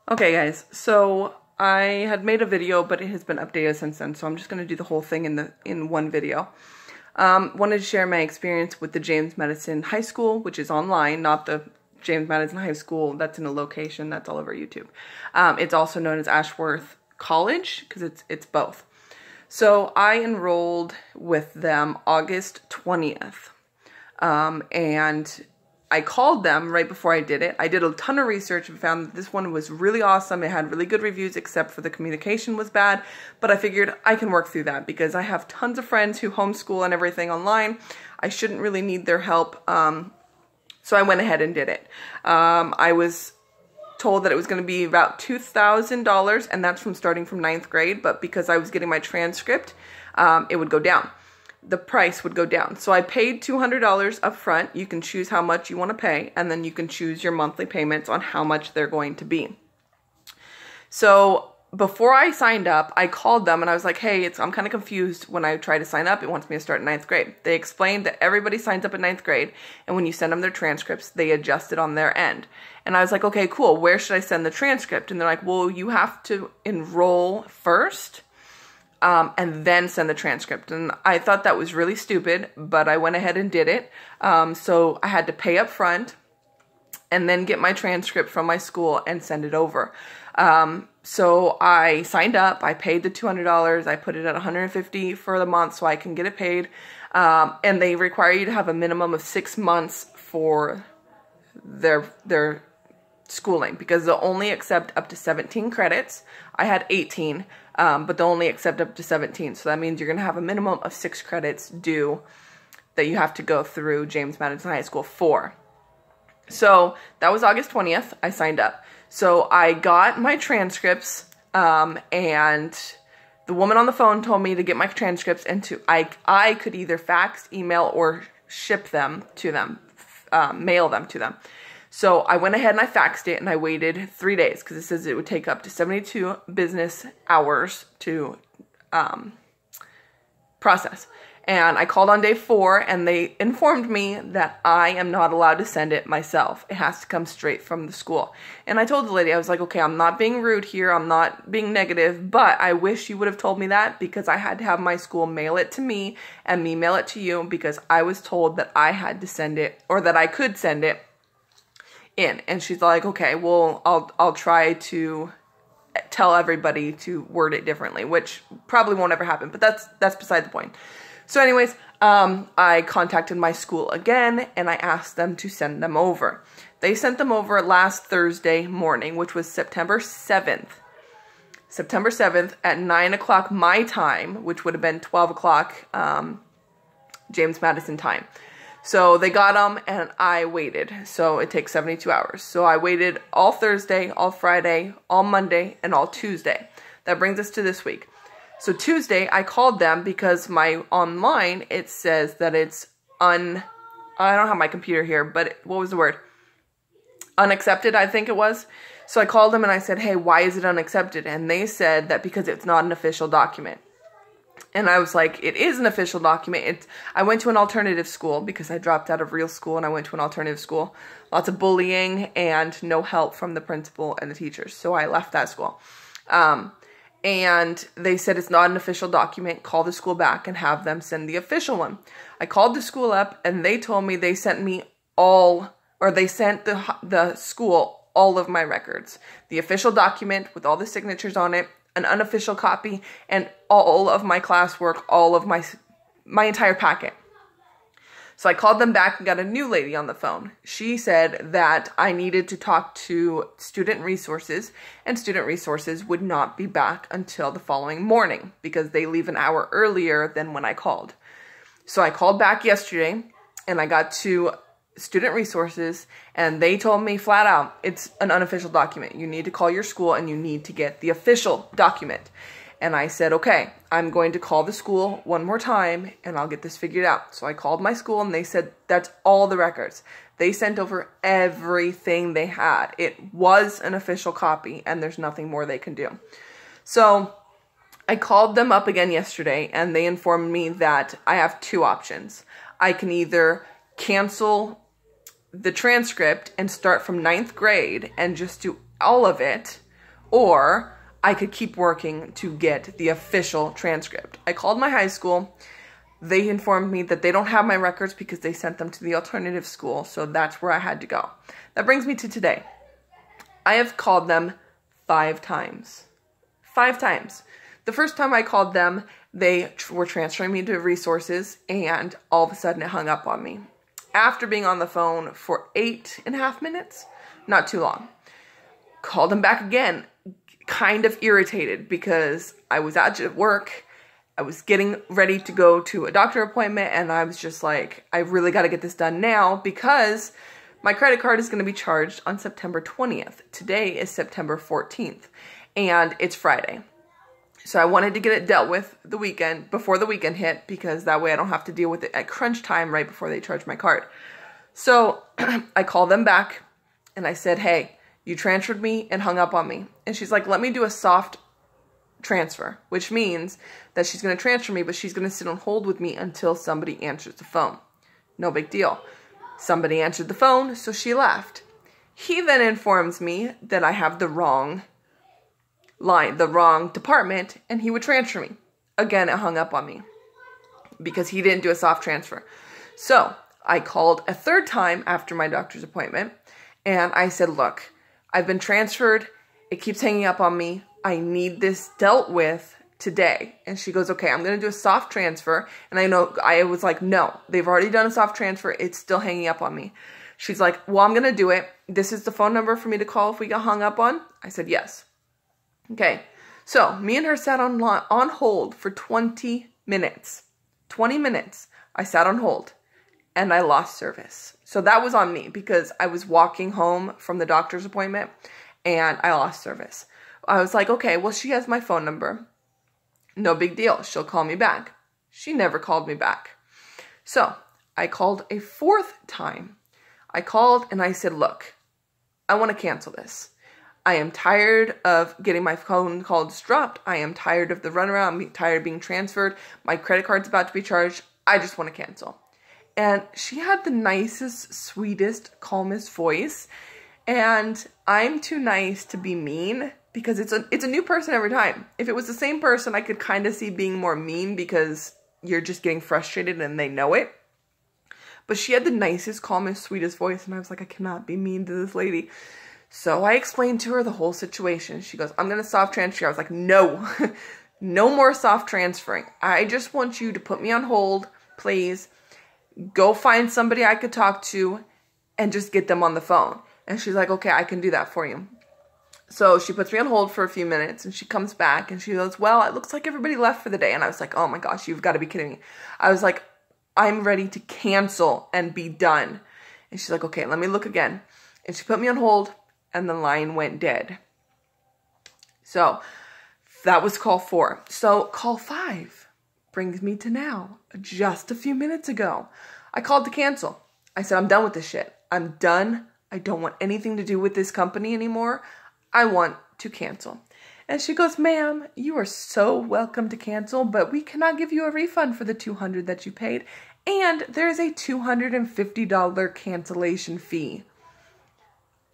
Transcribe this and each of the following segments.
Okay guys, so I had made a video, but it has been updated since then, so I'm just going to do the whole thing in one video. Wanted to share my experience with the James Madison High School, which is online, not the James Madison High School that's in a location that's all over YouTube. It's also known as Ashworth College, because it's both. So I enrolled with them August 20th, and I called them right before I did it. I did a ton of research and found that this one was really awesome. It had really good reviews except for the communication was bad. But I figured I can work through that because I have tons of friends who homeschool and everything online. I shouldn't really need their help. So I went ahead and did it. I was told that it was going to be about $2,000, and that's from starting from 9th grade. But because I was getting my transcript, it would go down. The price would go down. So I paid $200 up front. You can choose how much you want to pay, and then you can choose your monthly payments on how much they're going to be. So before I signed up, I called them and I was like, hey, I'm kind of confused when I try to sign up. It wants me to start in 9th grade. They explained that everybody signs up in 9th grade, and when you send them their transcripts, they adjust it on their end. And I was like, okay, cool. Where should I send the transcript? And they're like, well, you have to enroll first, and then send the transcript. And I thought that was really stupid, but I went ahead and did it. So I had to pay up front and then get my transcript from my school and send it over. So I signed up, I paid the $200, I put it at $150 for the month so I can get it paid. And they require you to have a minimum of 6 months for their schooling, because they'll only accept up to 17 credits. I had 18, but they'll only accept up to 17. So that means you're going to have a minimum of 6 credits due that you have to go through James Madison High School for. So that was August 20th. I signed up. So I got my transcripts, and the woman on the phone told me to get my transcripts and I could either fax, email, or ship them to them, mail them to them. So I went ahead and I faxed it, and I waited 3 days because it says it would take up to 72 business hours to process. And I called on day 4, and they informed me that I am not allowed to send it myself. It has to come straight from the school. And I told the lady, I was like, okay, I'm not being rude here. I'm not being negative, but I wish you would have told me that, because I had to have my school mail it to me and me mail it to you, because I was told that I had to send it, or that I could send it in. And she's like, okay, well, I'll try to tell everybody to word it differently, which probably won't ever happen, but that's beside the point. So anyways, I contacted my school again, and I asked them to send them over. They sent them over last Thursday morning, which was September 7th. September 7th at 9 o'clock my time, which would have been 12 o'clock James Madison time. So they got them, and I waited. So it takes 72 hours. So I waited all Thursday, all Friday, all Monday, and all Tuesday. That brings us to this week. So Tuesday, I called them because my online, it says that it's I don't have my computer here, but what was the word? Unaccepted, I think it was. So I called them and I said, hey, why is it unaccepted? And they said that because it's not an official document. And I was like, it is an official document. I went to an alternative school because I dropped out of real school and I went to an alternative school. Lots of bullying and no help from the principal and the teachers. So I left that school. And they said it's not an official document. Call the school back and have them send the official one. I called the school up, and they told me they sent me they sent the school all of my records. The official document with all the signatures on it, an unofficial copy, and all of my classwork, all of my entire packet. So I called them back and got a new lady on the phone. She said that I needed to talk to student resources, and student resources would not be back until the following morning because they leave an hour earlier than when I called. So I called back yesterday, and I got to student resources, and they told me flat out, it's an unofficial document. You need to call your school and you need to get the official document. And I said, okay, I'm going to call the school one more time and I'll get this figured out. So I called my school and they said, that's all the records. They sent over everything they had. It was an official copy and there's nothing more they can do. So I called them up again yesterday and they informed me that I have 2 options. I can either cancel the transcript and start from 9th grade and just do all of it, or I could keep working to get the official transcript. I called my high school. They informed me that they don't have my records because they sent them to the alternative school, so that's where I had to go. That brings me to today. I have called them 5 times. 5 times. The first time I called them, they were transferring me to resources, and all of a sudden it hung up on me. After being on the phone for 8.5 minutes, not too long. Called them back again, kind of irritated because I was out at work. I was getting ready to go to a doctor appointment, and I was just like, I really got to get this done now because my credit card is going to be charged on September 20th. Today is September 14th, and it's Friday. So I wanted to get it dealt with the weekend, before the weekend hit, because that way I don't have to deal with it at crunch time right before they charge my card. So I called them back and I said, hey, you transferred me and hung up on me. And she's like, let me do a soft transfer, which means that she's going to transfer me, but she's going to sit on hold with me until somebody answers the phone. No big deal. Somebody answered the phone, so she left. He then informs me that I have the wrong line, the wrong department, and he would transfer me. Again, it hung up on me because he didn't do a soft transfer. So I called a 3rd time after my doctor's appointment, and I said, look, I've been transferred. It keeps hanging up on me. I need this dealt with today. And she goes, okay, I'm going to do a soft transfer. And I was like, no, they've already done a soft transfer. It's still hanging up on me. She's like, well, I'm going to do it. This is the phone number for me to call if we get hung up on. I said, yes. Okay, so me and her sat on hold for 20 minutes. 20 minutes. I sat on hold and I lost service. So that was on me because I was walking home from the doctor's appointment and I lost service. I was like, okay, well, she has my phone number. No big deal. She'll call me back. She never called me back. So I called a 4th time. I called and I said, look, I want to cancel this. I am tired of getting my phone calls dropped. I am tired of the runaround. I'm tired of being transferred. My credit card's about to be charged. I just want to cancel. And she had the nicest, sweetest, calmest voice. And I'm too nice to be mean because it's a new person every time. If it was the same person, I could kind of see being more mean because you're just getting frustrated and they know it. But she had the nicest, calmest, sweetest voice. And I was like, I cannot be mean to this lady. So I explained to her the whole situation. She goes, I'm going to soft transfer. I was like, no, no more soft transferring. I just want you to put me on hold, please. Go find somebody I could talk to and just get them on the phone. And she's like, okay, I can do that for you. So she puts me on hold for a few minutes and she comes back and she goes, well, it looks like everybody left for the day. And I was like, oh my gosh, you've got to be kidding me. I was like, I'm ready to cancel and be done. And she's like, okay, let me look again. And she put me on hold. And the line went dead. So that was call 4. So call 5 brings me to now, just a few minutes ago. I called to cancel. I said, I'm done with this shit. I'm done. I don't want anything to do with this company anymore. I want to cancel. And she goes, ma'am, you are so welcome to cancel, but we cannot give you a refund for the $200 that you paid. And there is a $250 cancellation fee.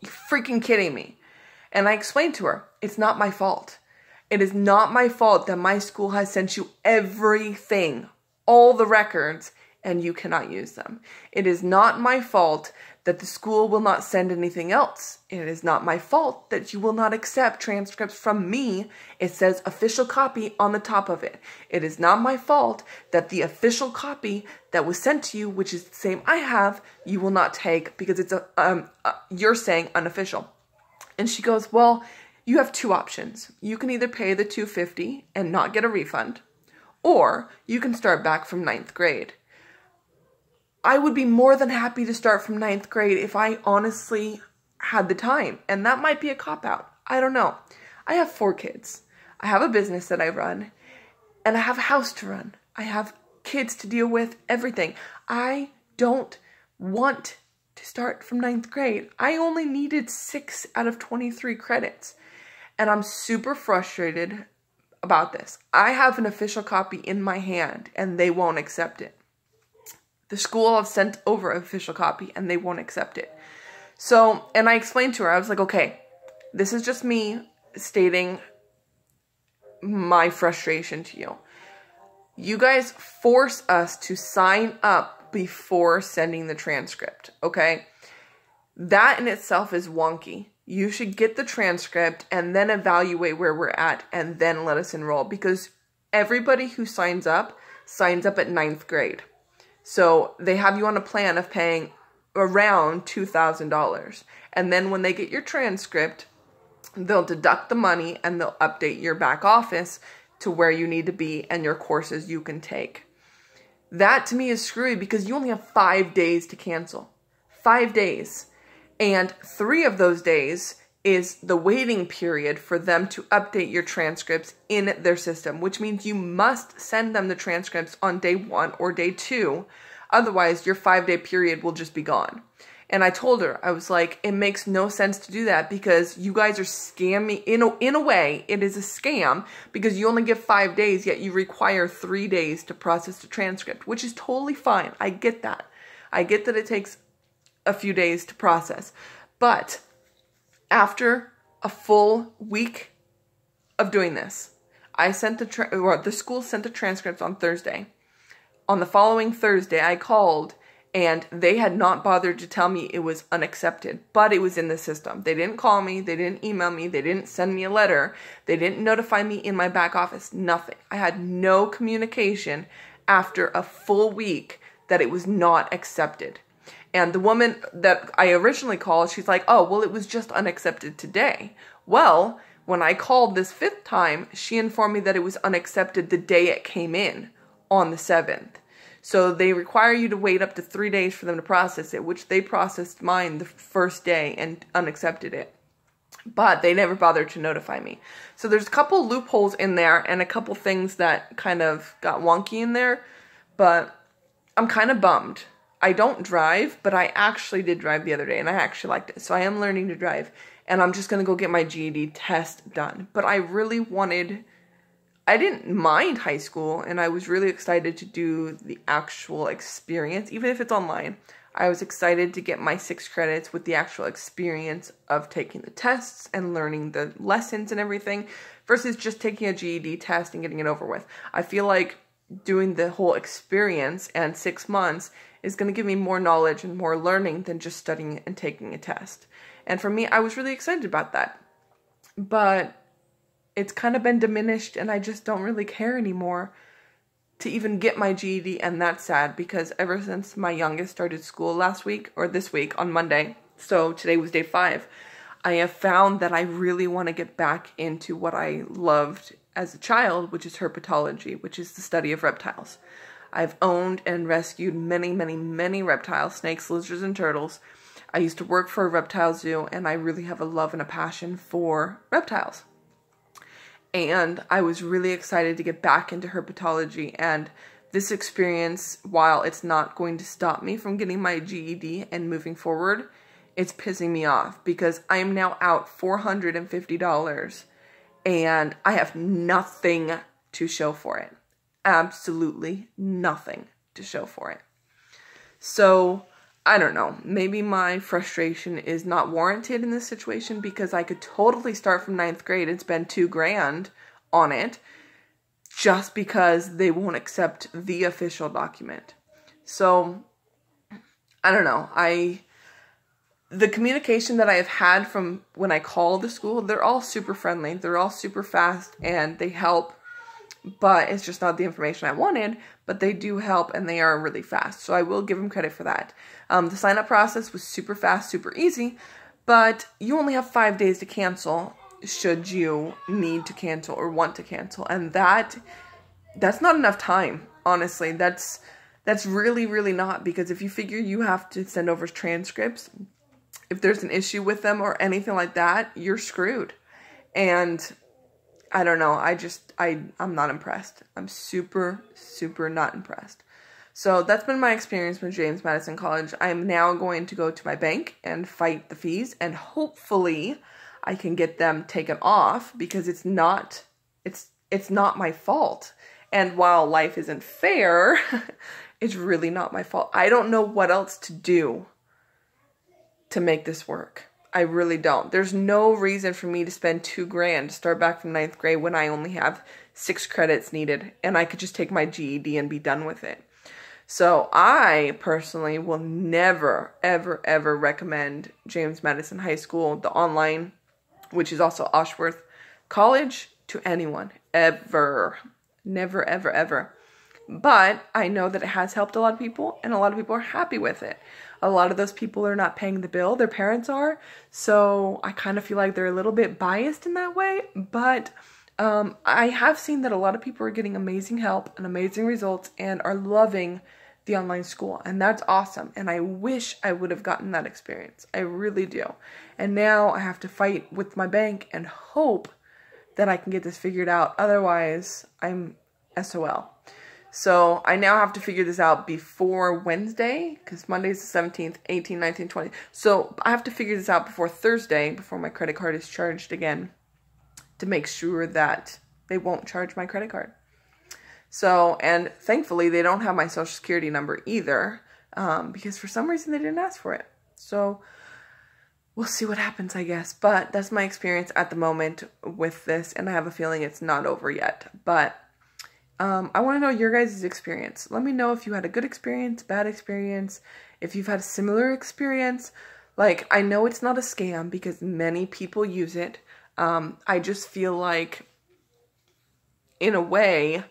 You're freaking kidding me. And I explained to her, it's not my fault. It is not my fault that my school has sent you everything, all the records, and you cannot use them. It is not my fault that the school will not send anything else. It is not my fault that you will not accept transcripts from me. It says official copy on the top of it. It is not my fault that the official copy that was sent to you, which is the same I have, you will not take because it's you're saying unofficial. And she goes, well, you have 2 options. You can either pay the $250 and not get a refund, or you can start back from 9th grade. I would be more than happy to start from 9th grade if I honestly had the time. And that might be a cop-out. I don't know. I have 4 kids. I have a business that I run. And I have a house to run. I have kids to deal with, everything. I don't want to start from 9th grade. I only needed 6 out of 23 credits. And I'm super frustrated about this. I have an official copy in my hand and they won't accept it. The school have sent over an official copy and they won't accept it. So, and I explained to her, I was like, okay, this is just me stating my frustration to you. You guys force us to sign up before sending the transcript, okay? That in itself is wonky. You should get the transcript and then evaluate where we're at and then let us enroll, because everybody who signs up at 9th grade. So they have you on a plan of paying around $2,000. And then when they get your transcript, they'll deduct the money and they'll update your back office to where you need to be and your courses you can take. That to me is screwy, because you only have 5 days to cancel. 5 days. And 3 of those days is the waiting period for them to update your transcripts in their system, which means you must send them the transcripts on day 1 or day 2. Otherwise, your 5-day period will just be gone. And I told her, I was like, it makes no sense to do that, because you guys are scamming. In a way, it is a scam, because you only give 5 days, yet you require 3 days to process the transcript, which is totally fine. I get that. I get that it takes a few days to process. But after a full week of doing this, I sent the school sent the transcripts on Thursday. On the following Thursday, I called, and they had not bothered to tell me it was unaccepted, but it was in the system. They didn't call me, they didn't email me, they didn't send me a letter, they didn't notify me in my back office, nothing. I had no communication after a full week that it was not accepted. And the woman that I originally called, she's like, oh, well, it was just unaccepted today. Well, when I called this 5th time, she informed me that it was unaccepted the day it came in, on the 7th. So they require you to wait up to 3 days for them to process it, which they processed mine the first day and unaccepted it. But they never bothered to notify me. So there's a couple loopholes in there and a couple things that kind of got wonky in there. But I'm kind of bummed. I don't drive, but I actually did drive the other day, and I actually liked it. So I am learning to drive, and I'm just going to go get my GED test done. But I didn't mind high school, and I was really excited to do the actual experience, even if it's online. I was excited to get my 6 credits with the actual experience of taking the tests and learning the lessons and everything, versus just taking a GED test and getting it over with. I feel like doing the whole experience and 6 months is going to give me more knowledge and more learning than just studying and taking a test. And for me, I was really excited about that. But it's kind of been diminished, and I just don't really care anymore to even get my GED, and that's sad, because ever since my youngest started school last week, or this week on Monday, so today was day 5, I have found that I really want to get back into what I loved as a child, which is herpetology, which is the study of reptiles. I've owned and rescued many, many, many reptiles, snakes, lizards, and turtles. I used to work for a reptile zoo, and I really have a love and a passion for reptiles. And I was really excited to get back into herpetology, and this experience, while it's not going to stop me from getting my GED and moving forward, it's pissing me off, because I am now out $450, and I have nothing to show for it. Absolutely nothing to show for it. So, I don't know, maybe my frustration is not warranted in this situation, because I could totally start from 9th grade and spend $2,000 on it just because they won't accept the official document. So, I don't know, the communication that I have had from when I call the school, they're all super friendly, they're all super fast, and they help. But it's just not the information I wanted, but they do help, and they are really fast. So I will give them credit for that. The sign-up process was super fast, super easy, but you only have 5 days to cancel should you need to cancel or want to cancel. And that's not enough time, honestly. That's really, really not, because if you figure you have to send over transcripts, if there's an issue with them or anything like that, you're screwed. And I don't know, I'm not impressed. I'm super, super not impressed. So that's been my experience with James Madison College. I am now going to go to my bank and fight the fees, and hopefully I can get them taken off, because it's not my fault. And while life isn't fair, it's really not my fault. I don't know what else to do to make this work. I really don't. There's no reason for me to spend $2,000 to start back from 9th grade when I only have 6 credits needed and I could just take my GED and be done with it. So I personally will never, ever, ever recommend James Madison High School, the online, which is also Ashworth College, to anyone, ever. Never, ever, ever. But I know that it has helped a lot of people, and a lot of people are happy with it. A lot of those people are not paying the bill, their parents are, so I kind of feel like they're a little bit biased in that way, but I have seen that a lot of people are getting amazing help and amazing results and are loving the online school, and that's awesome, and I wish I would have gotten that experience. I really do. And now I have to fight with my bank and hope that I can get this figured out. Otherwise, I'm SOL. So I now have to figure this out before Wednesday, because Monday's the 17th, 18, 19, 20. So I have to figure this out before Thursday, before my credit card is charged again, to make sure that they won't charge my credit card. So, and thankfully they don't have my social security number either, because for some reason they didn't ask for it. So we'll see what happens, I guess. But that's my experience at the moment with this, and I have a feeling it's not over yet. But I want to know your guys' experience. Let me know if you had a good experience, bad experience, if you've had a similar experience. Like, I know it's not a scam because many people use it. I just feel like, in a way,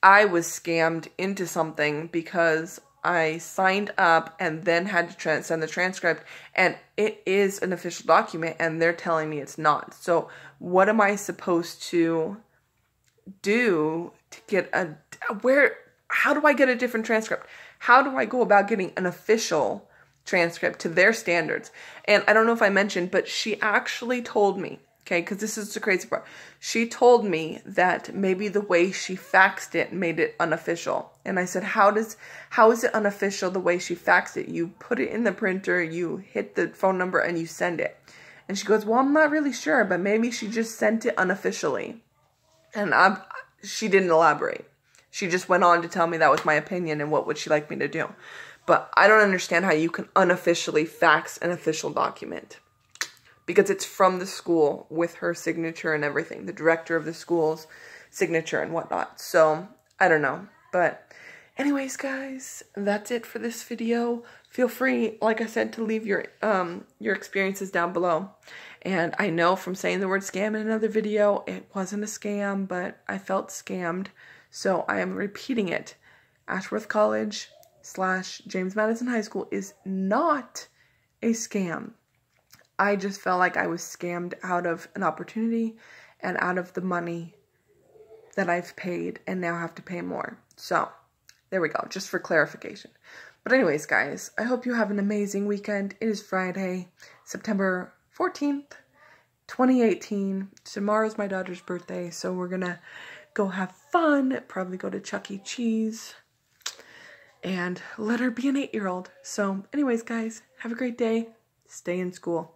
I was scammed into something because I signed up and then had to send the transcript, and it is an official document and they're telling me it's not. So what am I supposed to do to get how do I get a different transcript? How do I go about getting an official transcript to their standards? And I don't know if I mentioned, but she actually told me, okay, because this is the crazy part. She told me that maybe the way she faxed it made it unofficial. And I said, how is it unofficial the way she faxed it? You put it in the printer, you hit the phone number, and you send it. And she goes, well, I'm not really sure, but maybe she just sent it unofficially. And she didn't elaborate. She just went on to tell me that was my opinion and what would she like me to do. But I don't understand how you can unofficially fax an official document. Because it's from the school with her signature and everything. The director of the school's signature and whatnot. So, I don't know. But anyways, guys, that's it for this video. Feel free, like I said, to leave your experiences down below. And I know from saying the word scam in another video, it wasn't a scam, but I felt scammed. So I am repeating it. Ashworth College / James Madison High School is not a scam. I just felt like I was scammed out of an opportunity and out of the money that I've paid and now have to pay more. So there we go, just for clarification. But anyways, guys, I hope you have an amazing weekend. It is Friday, September 14th, 2018. Tomorrow's my daughter's birthday, so we're gonna go have fun, probably go to Chuck E. Cheese, and let her be an 8-year-old. So anyways, guys, have a great day. Stay in school.